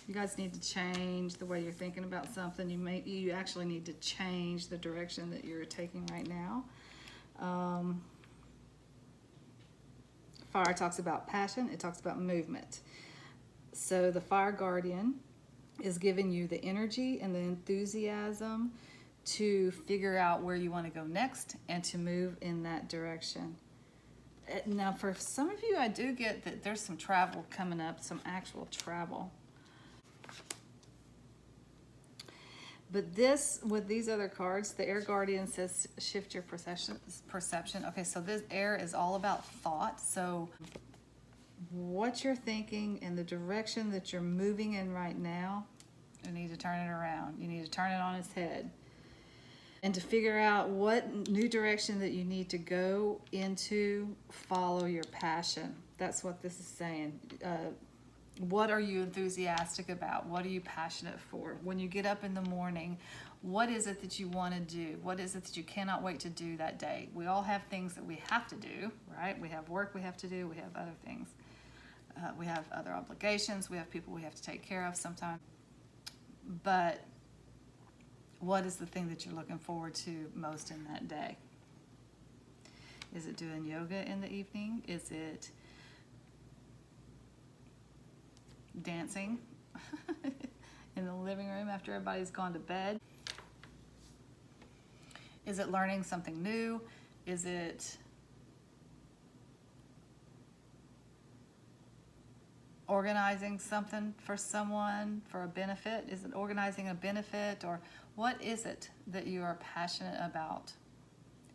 You guys need to change the way you're thinking about something. You actually need to change the direction that you're taking right now. Fire talks about passion, it talks about movement. So the Fire Guardian is giving you the energy and the enthusiasm to figure out where you want to go next and to move in that direction. Now, for some of you, I do get that there's some travel coming up, some actual travel. But this, with these other cards, the Air Guardian says shift your perception. Okay, so this air is all about thought. So what you're thinking and the direction that you're moving in right now, you need to turn it around. You need to turn it on its head. And to figure out what new direction that you need to go into, follow your passion. That's what this is saying. What are you enthusiastic about? What are you passionate for? When you get up in the morning, what is it that you want to do? What is it that you cannot wait to do that day? We all have things that we have to do, right? We have work we have to do. We have other things. We have other obligations. We have people we have to take care of sometimes. But what is the thing that you're looking forward to most in that day? Is it doing yoga in the evening? Is it dancing in the living room after everybody's gone to bed? Is it learning something new? Is it organizing something for someone for a benefit? Is it organizing a benefit? Or what is it that you are passionate about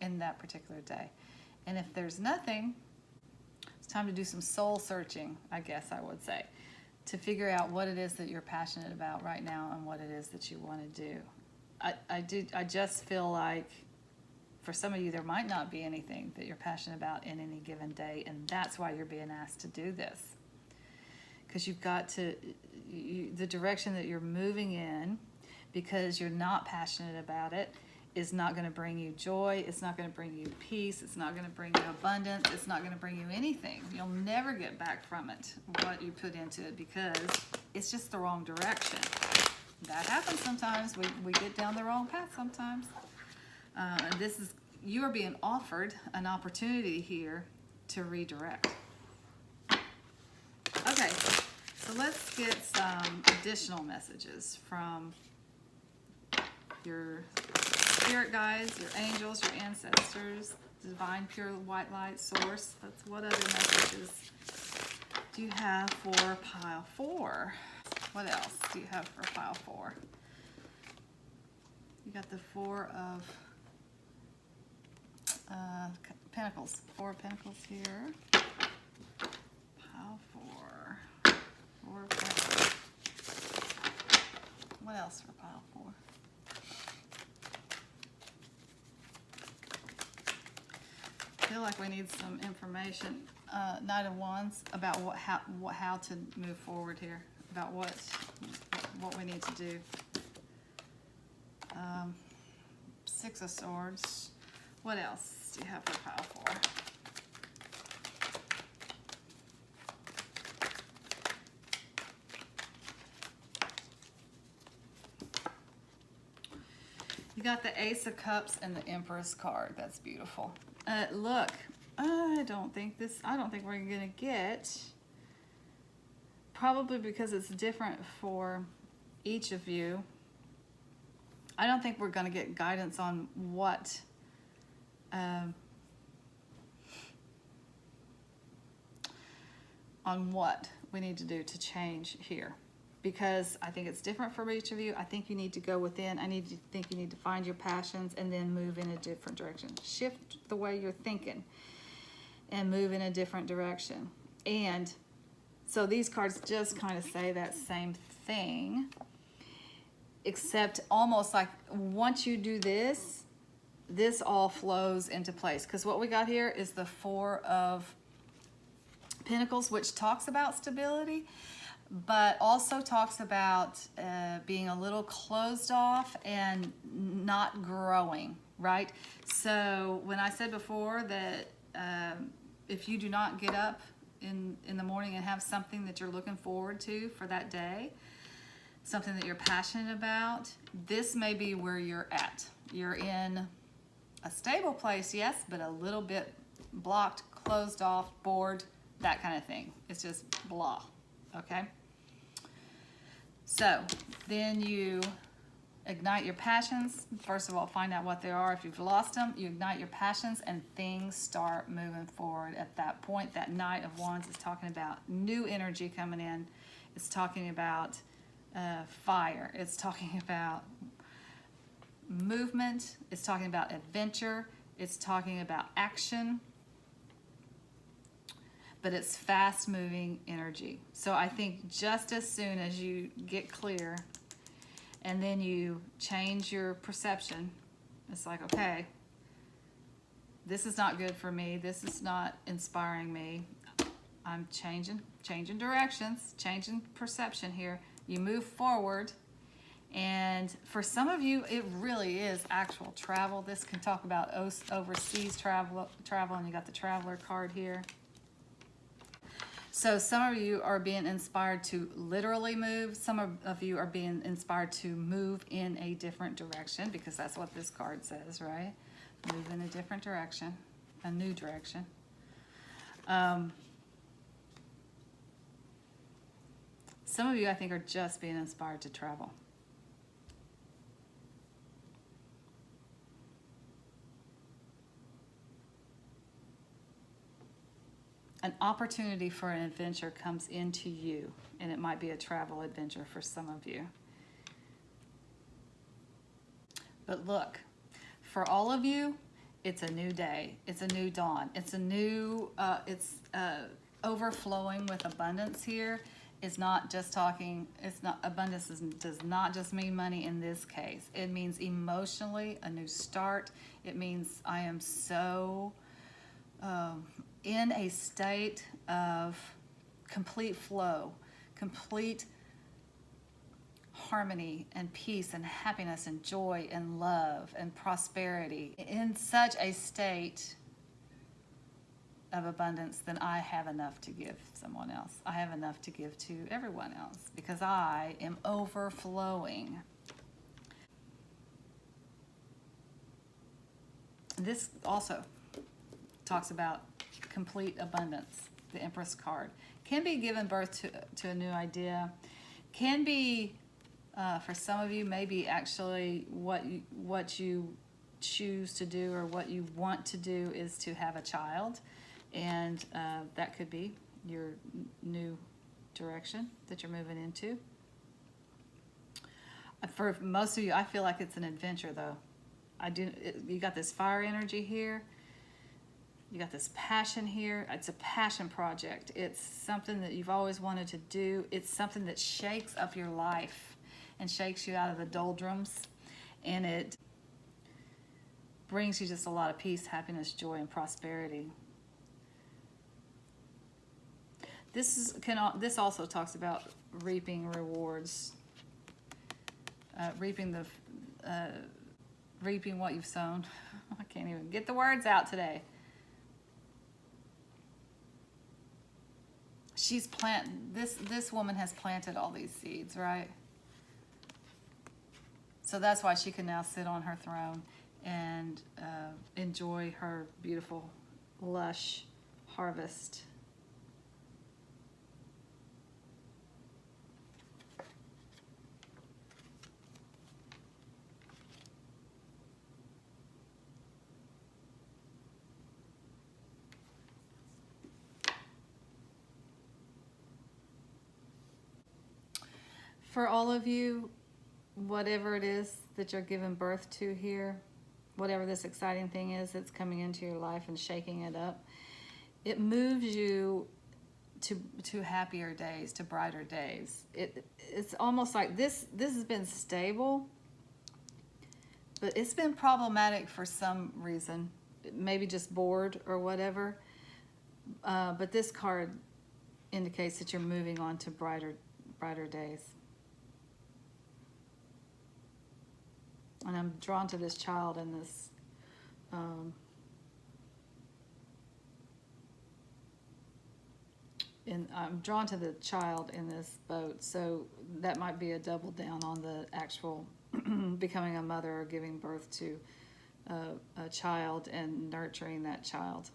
in that particular day? And if there's nothing, it's time to do some soul searching, I guess I would say, to figure out what it is that you're passionate about right now and what it is that you want to do. I just feel like for some of you, there might not be anything that you're passionate about in any given day, and that's why you're being asked to do this. Because you've got to, the direction that you're moving in, because you're not passionate about it, is not going to bring you joy. It's not going to bring you peace. It's not going to bring you abundance. It's not going to bring you anything. You'll never get back from it, what you put into it, because it's just the wrong direction. That happens sometimes. We get down the wrong path sometimes. And you are being offered an opportunity here to redirect. Okay, so let's get some additional messages from your spirit guides, your angels, your ancestors, divine pure white light source. What other messages do you have for pile 4? What else do you have for pile 4? You got the 4 of Pentacles. 4 of Pentacles here. Pile 4. 4 of Pentacles. What else for pile 4? I feel like we need some information, Knight of Wands, about how to move forward here, about what we need to do. 6 of Swords. What else do you have for pile 4? You got the Ace of Cups and the Empress card. That's beautiful. Look, I don't think we're gonna get, probably because it's different for each of you. I don't think we're gonna get guidance on what we need to do to change here, because I think it's different for each of you. I think you need to go within. I think you need to find your passions and then move in a different direction. Shift the way you're thinking and move in a different direction. And so these cards just kind of say that same thing, except almost like once you do this, this all flows into place. Because what we got here is the 4 of Pentacles, which talks about stability, but also talks about being a little closed off and not growing, right? So when I said before that if you do not get up in the morning and have something that you're looking forward to for that day, something that you're passionate about, this may be where you're at. You're in a stable place, yes, but a little bit blocked, closed off, bored, that kind of thing. It's just blah, okay? So then you ignite your passions. First of all, find out what they are. If you've lost them, you ignite your passions and things start moving forward. At that point, that Knight of Wands is talking about new energy coming in. It's talking about fire. It's talking about movement. It's talking about adventure. It's talking about action. But it's fast-moving energy. So I think just as soon as you get clear and then you change your perception, it's like, okay, this is not good for me. This is not inspiring me. I'm changing directions, changing perception here. You move forward. And for some of you, it really is actual travel. This can talk about overseas travel, and you got the Traveler card here. So some of you are being inspired to literally move. Some of you are being inspired to move in a different direction, because that's what this card says, right? Move in a different direction, a new direction. Some of you, I think, are just being inspired to travel. An opportunity for an adventure comes into you, and it might be a travel adventure for some of you. But look, for all of you, it's a new day. It's a new dawn. It's a new, overflowing with abundance here. It's not just talking, abundance does not just mean money in this case. It means emotionally a new start. It means I am so in a state of complete flow, complete harmony and peace and happiness and joy and love and prosperity in such a state of abundance, then I have enough to give someone else. I have enough to give to everyone else because I am overflowing. This also talks about complete abundance. The Empress card can be given birth to a new idea, can be for some of you maybe actually what you choose to do or what you want to do is to have a child, and that could be your new direction that you're moving into. For most of you, I feel like it's an adventure though. You got this fire energy here. You got this passion here. It's a passion project. It's something that you've always wanted to do. It's something that shakes up your life and shakes you out of the doldrums. And it brings you just a lot of peace, happiness, joy, and prosperity. This also talks about reaping rewards. Reaping what you've sown. I can't even get the words out today. This woman has planted all these seeds, right? So that's why she can now sit on her throne and enjoy her beautiful, lush harvest. For all of you, whatever it is that you're giving birth to here, whatever this exciting thing is that's coming into your life and shaking it up, it moves you to happier days, to brighter days. It's almost like this has been stable, but it's been problematic for some reason, maybe just bored or whatever. But this card indicates that you're moving on to brighter days. And I'm drawn to this child in this, I'm drawn to the child in this boat, so that might be a double down on the actual becoming a mother or giving birth to a child and nurturing that child.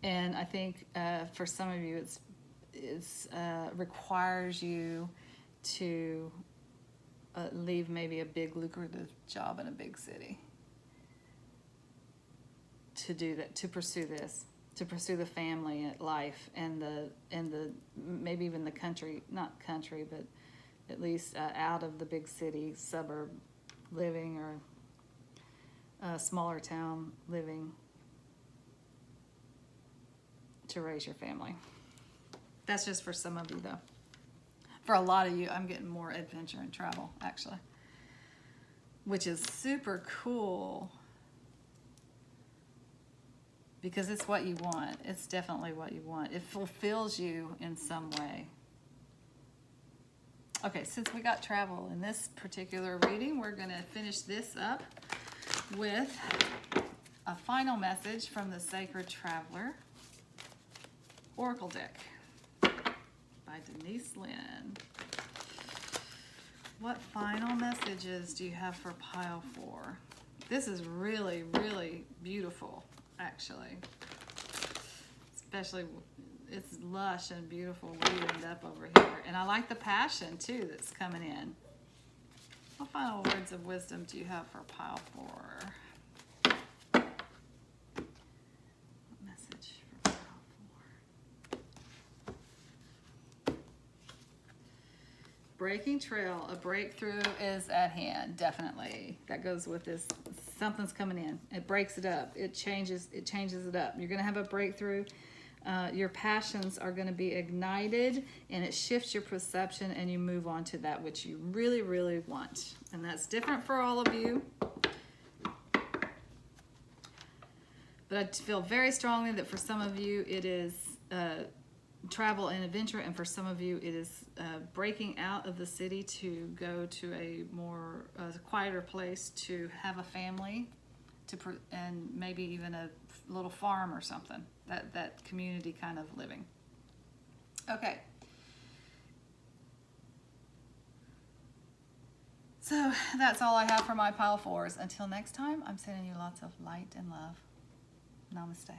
And I think for some of you, it's requires you to leave maybe a big lucrative job in a big city to do that, to pursue this, to pursue the family life and the maybe even the country, not country, but at least out of the big city, suburb living or smaller town living, to raise your family. That's just for some of you though. For a lot of you, I'm getting more adventure and travel actually, which is super cool because it's what you want. It's definitely what you want. It fulfills you in some way. Okay, since we got travel in this particular reading, we're going to finish this up with a final message from the Sacred Traveler Oracle deck by Denise Lynn. What final messages do you have for pile 4? This is really, really beautiful, actually. Especially, it's lush and beautiful weaving up over here. And I like the passion, too, that's coming in. What final words of wisdom do you have for pile 4? Breaking trail, a breakthrough is at hand, definitely. That goes with this. Something's coming in. It breaks it up. It changes it up. You're going to have a breakthrough. Your passions are going to be ignited, and it shifts your perception, and you move on to that which you really, really want. And that's different for all of you. But I feel very strongly that for some of you it is travel and adventure, and for some of you it is breaking out of the city to go to a more quieter place to have a family, and maybe even a little farm or something. That community kind of living. Okay. So that's all I have for my pile fours. Until next time, I'm sending you lots of light and love. Namaste.